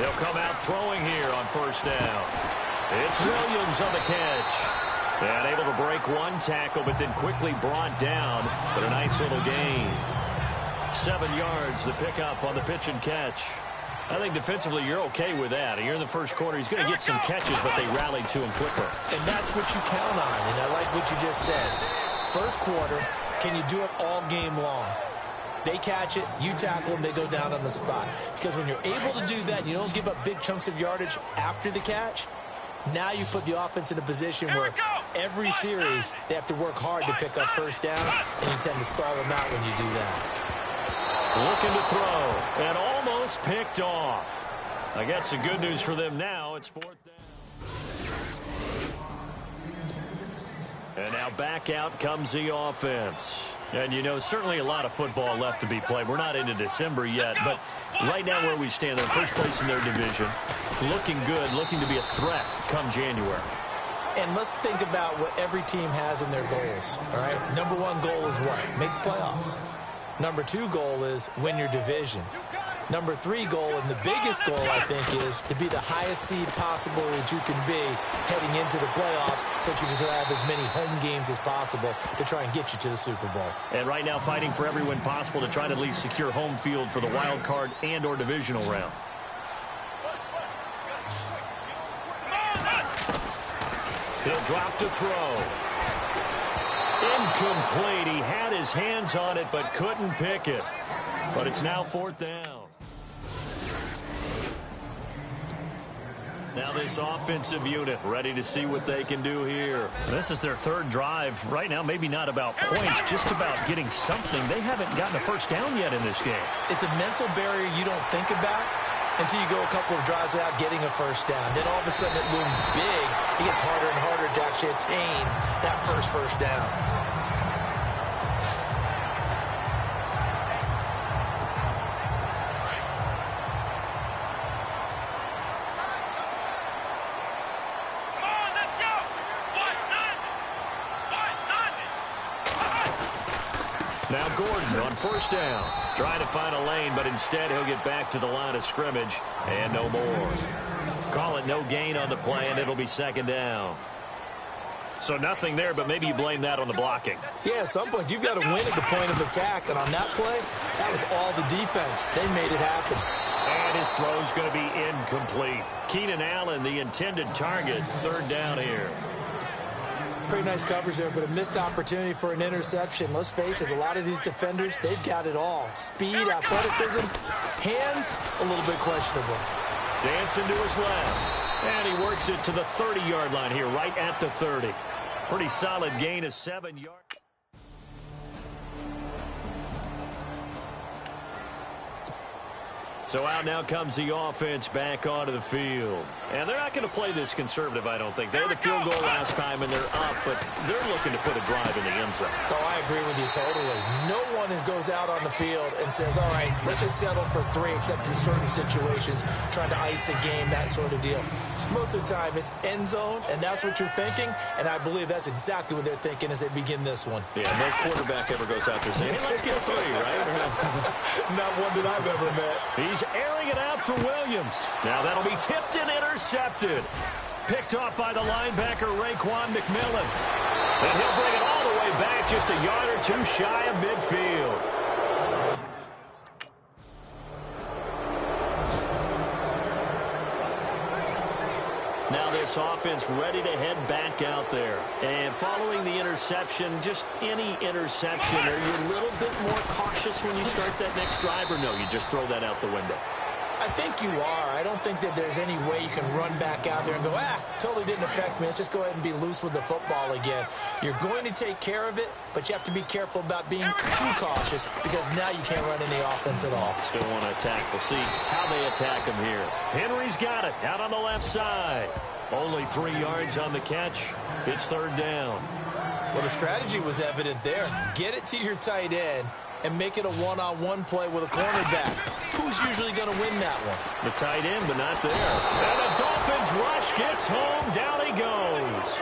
They'll come out throwing here on first down. It's Williams on the catch. And able to break one tackle, but then quickly brought down. But a nice little gain. 7 yards, the pickup on the pitch and catch. I think defensively you're okay with that. Here in the first quarter, he's going to get some catches, but they rallied to him quicker. And that's what you count on, and I like what you just said. First quarter, can you do it all game long? They catch it, you tackle them, they go down on the spot. Because when you're able to do that, you don't give up big chunks of yardage after the catch, now you put the offense in a position where every series they have to work hard to pick up first downs, and you tend to stall them out when you do that. Looking to throw, and almost picked off. I guess the good news for them now, it's fourth down. And now back out comes the offense. And, you know, certainly a lot of football left to be played. We're not into December yet, but right now where we stand, they're first place in their division. Looking good, looking to be a threat come January. And let's think about what every team has in their goals, all right? Number one goal is what? Make the playoffs. Number two goal is win your division. Number three goal, and the biggest goal, I think, is to be the highest seed possible that you can be heading into the playoffs so that you can have as many home games as possible to try and get you to the Super Bowl. And right now fighting for every win possible to try to at least secure home field for the wild card and or divisional round. He'll drop to throw. Incomplete. He had his hands on it but couldn't pick it. But it's now fourth down. Now this offensive unit ready to see what they can do here. This is their third drive. Right now, maybe not about points, just about getting something. They haven't gotten a first down yet in this game. It's a mental barrier you don't think about until you go a couple of drives without getting a first down. Then all of a sudden it looms big. It gets harder and harder to actually attain that first down. Now Gordon on first down. Trying to find a lane, but instead he'll get back to the line of scrimmage. And no more. Call it no gain on the play, and it'll be second down. So nothing there, but maybe you blame that on the blocking. Yeah, at some point, you've got to win at the point of attack. And on that play, that was all the defense. They made it happen. And his throw's going to be incomplete. Keenan Allen, the intended target. Third down here. Pretty nice coverage there, but a missed opportunity for an interception. Let's face it, a lot of these defenders, they've got it all. Speed, athleticism, hands, a little bit questionable. Dancing to his left. And he works it to the 30-yard line here, right at the 30. Pretty solid gain of 7 yards. So out now comes the offense back onto the field. And they're not going to play this conservative, I don't think. They had the field goal last time, and they're up, but they're looking to put a drive in the end zone. Oh, I agree with you totally. No one goes out on the field and says, all right, let's just settle for 3, except in certain situations, trying to ice a game, that sort of deal. Most of the time, it's end zone, and that's what you're thinking, and I believe that's exactly what they're thinking as they begin this one. Yeah, no quarterback ever goes out there saying, hey, let's get 3, right? Not one that I've ever met. He's airing it out for Williams. Now that'll be tipped and intercepted. Picked off by the linebacker, Raekwon McMillan. And he'll bring it all the way back, just a yard or two shy of midfield. Now this offense ready to head back out there. And following the interception, just any interception, are you a little bit more cautious when you start that next drive, or no, you just throw that out the window? I think you are. I don't think that there's any way you can run back out there and go, totally didn't affect me. Let's just go ahead and be loose with the football again. You're going to take care of it, but you have to be careful about being too cautious because now you can't run any offense at all. Still want to attack. We'll see how they attack him here. Henry's got it out on the left side. Only 3 yards on the catch. It's third down. Well, the strategy was evident there. Get it to your tight end and make it a one-on-one play with a cornerback. Who's usually going to win that one? The tight end, but not there. And the Dolphins rush gets home. Down he goes.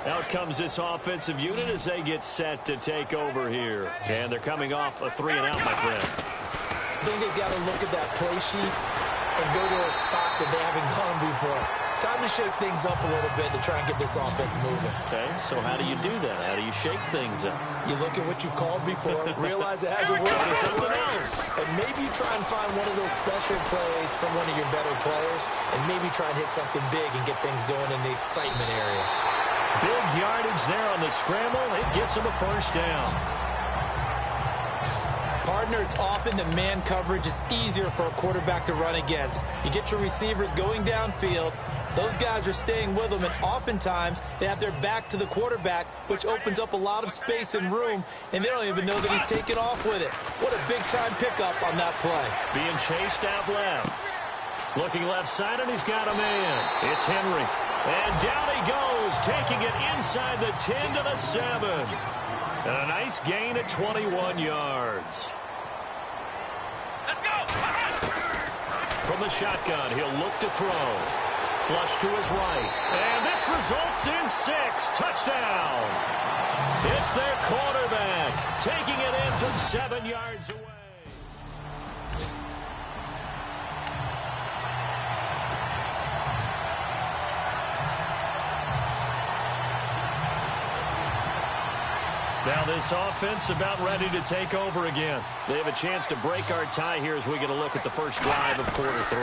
Out comes this offensive unit as they get set to take over here. And they're coming off a 3-and-out, my friend. I think they've got to look at that play sheet and go to a spot that they haven't gone before. Time to shake things up a little bit to try and get this offense moving. Okay, so how do you do that? How do you shake things up? You look at what you've called before, realize it hasn't worked something else, and maybe you try and find one of those special plays from one of your better players, and maybe try and hit something big and get things going in the excitement area. Big yardage there on the scramble. It gets him a first down. Partner, it's often that man coverage is easier for a quarterback to run against. You get your receivers going downfield. Those guys are staying with them, and oftentimes they have their back to the quarterback, which opens up a lot of space and room, and they don't even know that he's taking off with it. What a big-time pickup on that play. Being chased out left. Looking left side, and he's got a man. It's Henry. And down he goes, taking it inside the 10 to the 7. And a nice gain at 21 yards. Let's go! From the shotgun, he'll look to throw. Flush to his right. And this results in 6. Touchdown. It's their quarterback, taking it in from 7 yards away. Now this offense about ready to take over again. They have a chance to break our tie here as we get a look at the first drive of quarter 3.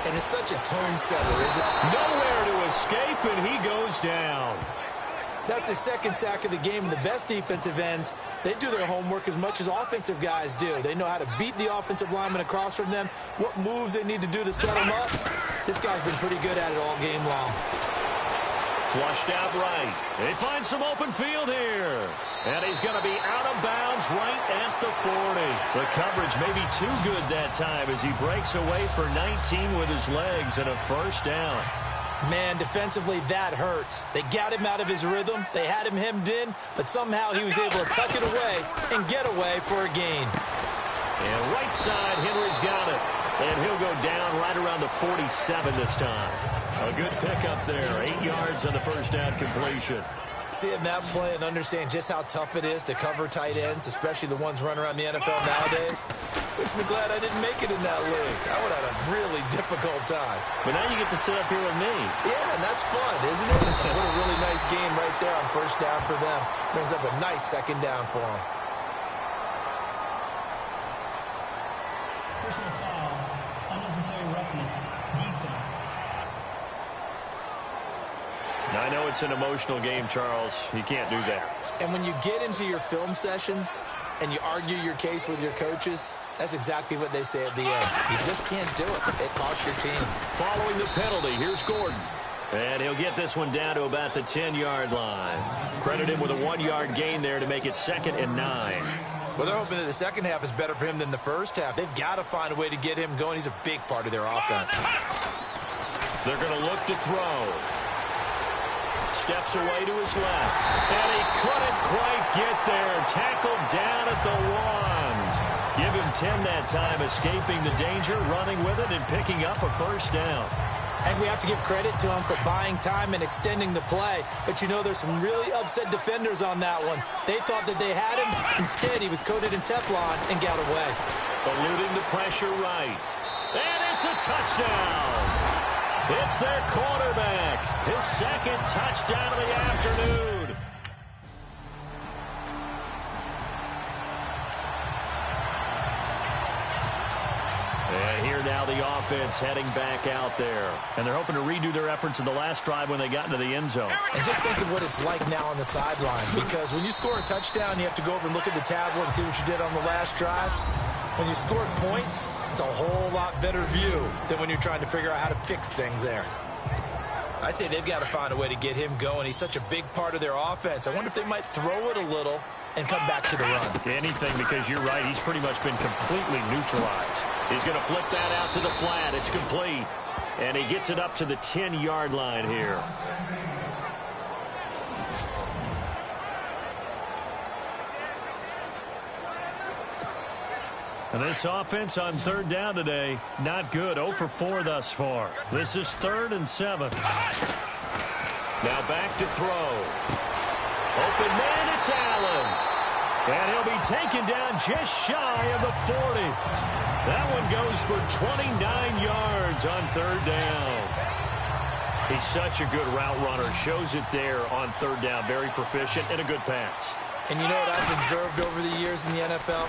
And it's such a tone setter, isn't it? Nowhere to escape, and he goes down. That's his second sack of the game, and the best defensive ends, they do their homework as much as offensive guys do. They know how to beat the offensive lineman across from them, what moves they need to do to set them up. This guy's been pretty good at it all game long. Flushed out right. They find some open field here. And he's going to be out of bounds right at the 40. The coverage may be too good that time as he breaks away for 19 with his legs and a first down. Man, defensively, that hurts. They got him out of his rhythm. They had him hemmed in, but somehow he was able to tuck it away and get away for a gain. And right side, Henry's got it. And he'll go down right around the 47 this time. A good pickup there. 8 yards on the first down completion. Seeing that play and understand just how tough it is to cover tight ends, especially the ones running around the NFL nowadays. Wish me glad I didn't make it in that league. I would have had a really difficult time. But now you get to sit up here with me. Yeah, and that's fun, isn't it? What a really nice game right there on first down for them. Brings up a nice second down for them. Personal foul, unnecessary roughness, defense. I know it's an emotional game, Charles. You can't do that. And when you get into your film sessions and you argue your case with your coaches, that's exactly what they say at the end. You just can't do it. It costs your team. Following the penalty, here's Gordon. And he'll get this one down to about the 10-yard line. Credit him with a 1-yard gain there to make it 2nd and 9. Well, they're hoping that the second half is better for him than the first half. They've got to find a way to get him going. He's a big part of their offense. They're going to look to throw. Steps away to his left. And he couldn't quite get there. Tackled down at the 1. Give him 10 that time, escaping the danger, running with it, and picking up a first down. And we have to give credit to him for buying time and extending the play. But, you know, there's some really upset defenders on that one. They thought that they had him. Instead, he was coated in Teflon and got away. Eluding the pressure right. And it's a touchdown. It's their quarterback. His second touchdown of the afternoon. And here now the offense heading back out there. And they're hoping to redo their efforts in the last drive when they got into the end zone. And just think of what it's like now on the sideline. Because when you score a touchdown, you have to go over and look at the tablet and see what you did on the last drive. When you score points, it's a whole lot better view than when you're trying to figure out how to fix things there. I'd say they've got to find a way to get him going. He's such a big part of their offense. I wonder if they might throw it a little and come back to the run. Anything, because you're right. He's pretty much been completely neutralized. He's going to flip that out to the flat. It's complete. And he gets it up to the 10-yard line here. And this offense on third down today, not good. 0 for 4 thus far. This is 3rd and 7. Now back to throw. Open man, it's Allen. And he'll be taken down just shy of the 40. That one goes for 29 yards on third down. He's such a good route runner. Shows it there on third down. Very proficient and a good pass. And you know what I've observed over the years in the NFL?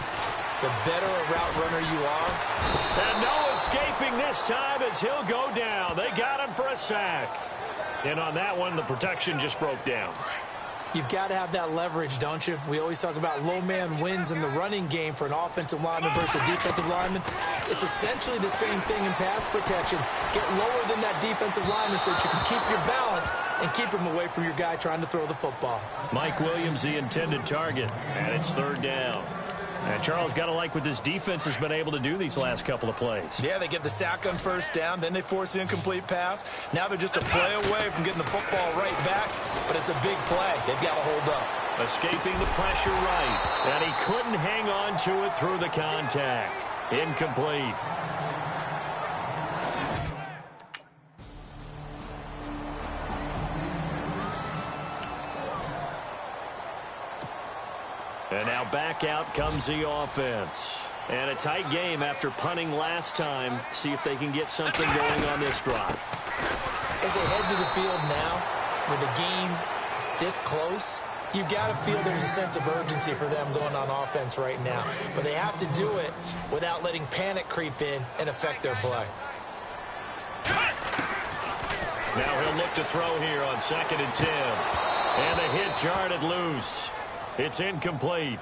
The better a route runner you are. And no escaping this time as he'll go down. They got him for a sack. And on that one, the protection just broke down. You've got to have that leverage, don't you? We always talk about low man wins in the running game for an offensive lineman versus a defensive lineman. It's essentially the same thing in pass protection. Get lower than that defensive lineman so that you can keep your balance and keep him away from your guy trying to throw the football. Mike Williams, the intended target, and it's third down. And Charles, got to like what this defense has been able to do these last couple of plays. Yeah, they get the sack on first down, then they force the incomplete pass. Now they're just a play away from getting the football right back, but it's a big play. They've got to hold up. Escaping the pressure right, and he couldn't hang on to it through the contact. Incomplete. And now back out comes the offense. And a tight game after punting last time. See if they can get something going on this drive. As they head to the field now, with the game this close, you've got to feel there's a sense of urgency for them going on offense right now. But they have to do it without letting panic creep in and affect their play. Now he'll look to throw here on 2nd and 10. And the hit jarred it loose. It's incomplete.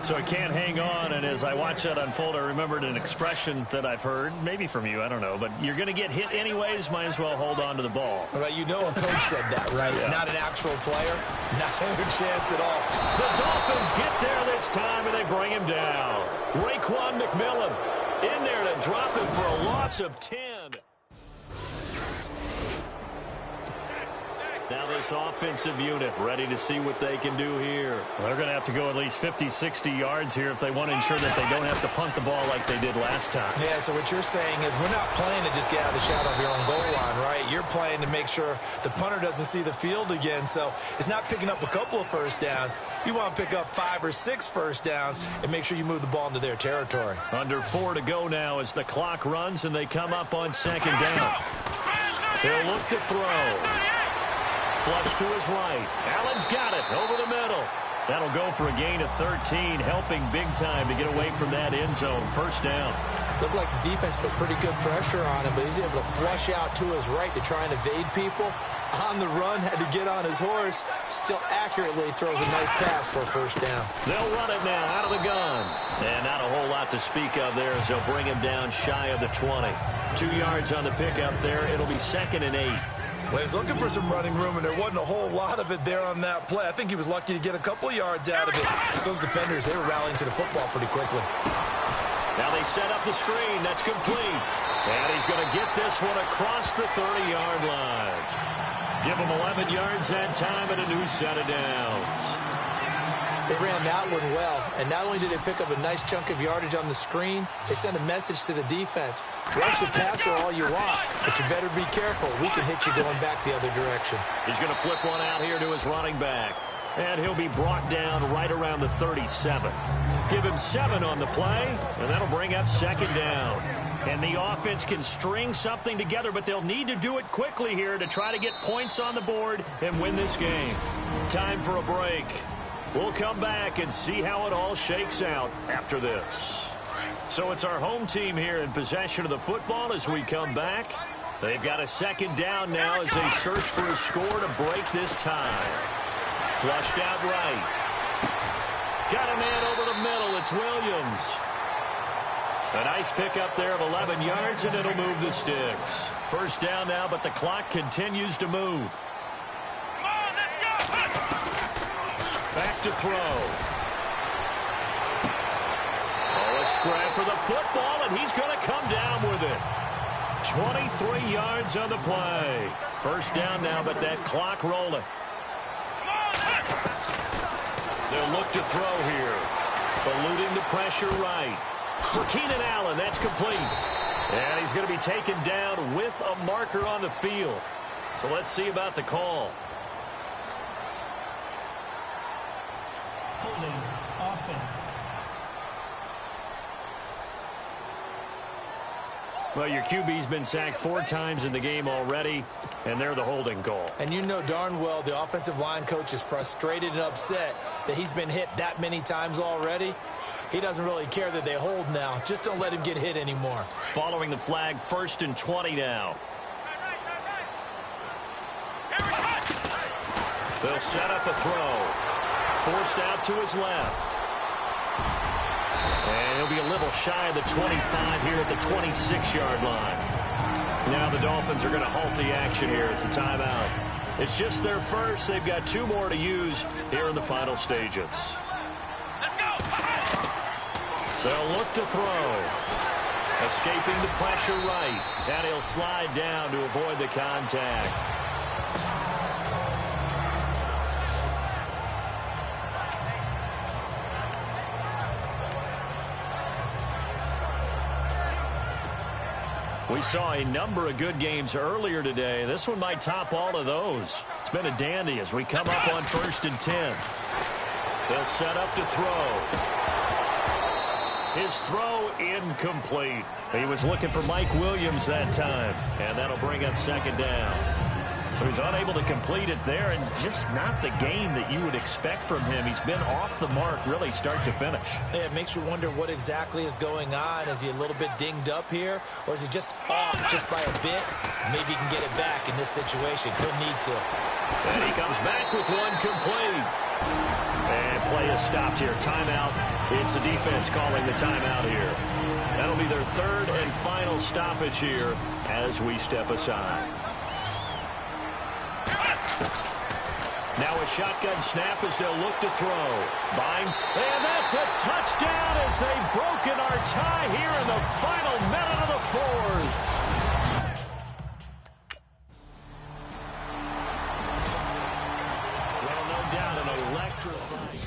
So it can't hang on, and as I watch that unfold, I remembered an expression that I've heard, maybe from you, I don't know, but you're going to get hit anyways, might as well hold on to the ball. Well, you know a coach said that, right? Yeah. Not an actual player. Not a chance at all. The Dolphins get there this time, and they bring him down. Raekwon McMillan in there to drop him for a loss of 10. Now this offensive unit ready to see what they can do here. Well, they're going to have to go at least 50, 60 yards here if they want to ensure that they don't have to punt the ball like they did last time. Yeah, so what you're saying is we're not playing to just get out of the shadow of your own goal line, right? You're playing to make sure the punter doesn't see the field again. So it's not picking up a couple of first downs. You want to pick up 5 or 6 first downs and make sure you move the ball into their territory. Under 4 to go now as the clock runs and they come up on 2nd down. They'll look to throw. Flush to his right. Allen's got it over the middle. That'll go for a gain of 13, helping big time to get away from that end zone. First down. Looked like the defense put pretty good pressure on him, but he's able to flush out to his right to try and evade people. On the run, had to get on his horse. Still accurately throws a nice pass for a first down. They'll run it now out of the gun. And not a whole lot to speak of there as they'll bring him down shy of the 20. 2 yards on the pickup there. It'll be 2nd and 8. Well, he was looking for some running room, and there wasn't a whole lot of it there on that play. I think he was lucky to get a couple of yards out of it. Those defenders, they were rallying to the football pretty quickly. Now they set up the screen. That's complete. And he's going to get this one across the 30-yard line. Give him 11 yards that time and a new set of downs. They ran that one well, and not only did they pick up a nice chunk of yardage on the screen, they sent a message to the defense. Rush the passer all you want, but you better be careful. We can hit you going back the other direction. He's going to flip one out here to his running back. And he'll be brought down right around the 37. Give him 7 on the play, and that'll bring up 2nd down. And the offense can string something together, but they'll need to do it quickly here to try to get points on the board and win this game. Time for a break. We'll come back and see how it all shakes out after this. So it's our home team here in possession of the football as we come back. They've got a 2nd down now as they search for a score to break this tie. Flushed out right. Got a man over the middle. It's Williams. A nice pickup there of 11 yards, and it'll move the sticks. First down now, but the clock continues to move. Back to throw. Oh, a scrap for the football, and he's going to come down with it. 23 yards on the play. First down now, but that clock rolling. They'll look to throw here. Eluding the pressure right. For Keenan Allen, that's complete. And he's going to be taken down with a marker on the field. So let's see about the call. Holding. Offense. Well, your QB's been sacked 4 times in the game already, and they're the holding call. And you know darn well the offensive line coach is frustrated and upset that he's been hit that many times already. He doesn't really care that they hold now. Just don't let him get hit anymore. Following the flag, 1st and 20 now. They'll set up a throw. Forced out to his left. And he'll be a little shy of the 25 here at the 26-yard line. Now the Dolphins are going to halt the action here. It's a timeout. It's just their first. They've got 2 more to use here in the final stages. They'll look to throw. Escaping the pressure right. And he'll slide down to avoid the contact. We saw a number of good games earlier today. This one might top all of those. It's been a dandy as we come up on 1st and 10. They'll set up to throw. His throw incomplete. He was looking for Mike Williams that time, and that'll bring up 2nd down. So he's unable to complete it there, and just not the game that you would expect from him. He's been off the mark really start to finish. Yeah, it makes you wonder what exactly is going on. Is he a little bit dinged up here, or is he just off just by a bit? Maybe he can get it back in this situation. He'll need to. And he comes back with one complete. And play is stopped here. Timeout. It's the defense calling the timeout here. That'll be their 3rd and final stoppage here as we step aside. Now a shotgun snap as they'll look to throw. Buying, and that's a touchdown as they've broken our tie here in the final minute of the 4th. Well, no doubt an electrifying.